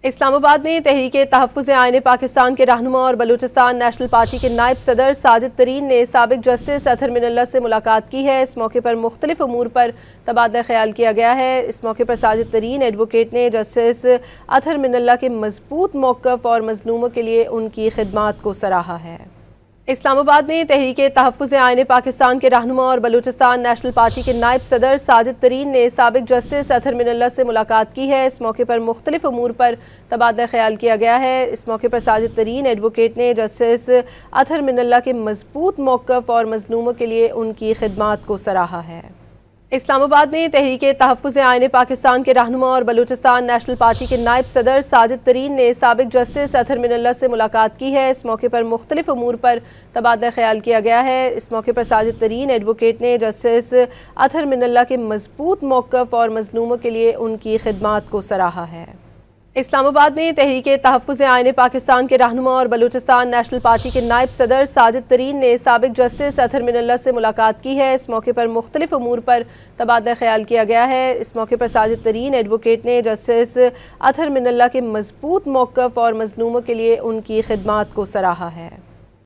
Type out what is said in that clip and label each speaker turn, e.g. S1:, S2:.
S1: इस्लामाबाद में तहरीक तहफ़्फ़ुज़ आईन पाकिस्तान के रहनुमा और बलूचिस्तान नेशनल पार्टी के नायब सदर साजिद तरीन ने साबिक़ जस्टिस अतहर मिनल्ला से मुलाकात की है। इस मौके पर मुख्तलिफ उमूर पर तबादला ख्याल किया गया है। इस मौके पर साजिद तरीन एडवोकेट ने जस्टिस अतहर मिनल्ला के मजबूत मौक़िफ़ और मज़लूमों के लिए उनकी खिदमात को सराहा है। इस्लामाबाद में तहरीक तहफ़्फ़ुज़ आईन पाकिस्तान के रहनुमा और बलूचिस्तान नेशनल पार्टी के नायब सदर साजिद तरीन ने साबिक़ जस्टिस अतहर मिनल्ला से मुलाकात की है। इस मौके पर मुख्तलिफ उमूर पर तबादला ख्याल किया गया है। इस मौके पर साजिद तरीन एडवोकेट ने जस्टिस अतहर मिनल्ला के मजबूत मौक़िफ़ और मज़लूमों के लिए उनकी खिदमात को सराहा है। इस्लामाबाद में तहरीक तहफ़्फ़ुज़ आईन पाकिस्तान के रहनुमा और बलूचिस्तान नेशनल पार्टी के नायब सदर साजिद तरीन ने साबिक़ जस्टिस अतहर मिनल्ला से मुलाकात की है। इस मौके पर मुख्तलिफ उमूर पर तबादला ख्याल किया गया है। इस मौके पर साजिद तरीन एडवोकेट ने जस्टिस अतहर मिनल्ला के मजबूत मौक़िफ़ और मज़लूमों के लिए उनकी खिदमात को सराहा है। इस्लामाबाद में तहरीक तहफ़्फ़ुज़ आईन पाकिस्तान के रहनुमा और बलूचिस्तान नेशनल पार्टी के नायब सदर साजिद तरीन ने साबिक़ जस्टिस अतहर मिनल्ला से मुलाकात की है। इस मौके पर मुख्तलिफ उमूर पर तबादला ख्याल किया गया है। इस मौके पर साजिद तरीन एडवोकेट ने जस्टिस अतहर मिनल्ला के मजबूत मौक़िफ़ और मज़लूमों के लिए उनकी खिदमात को सराहा है।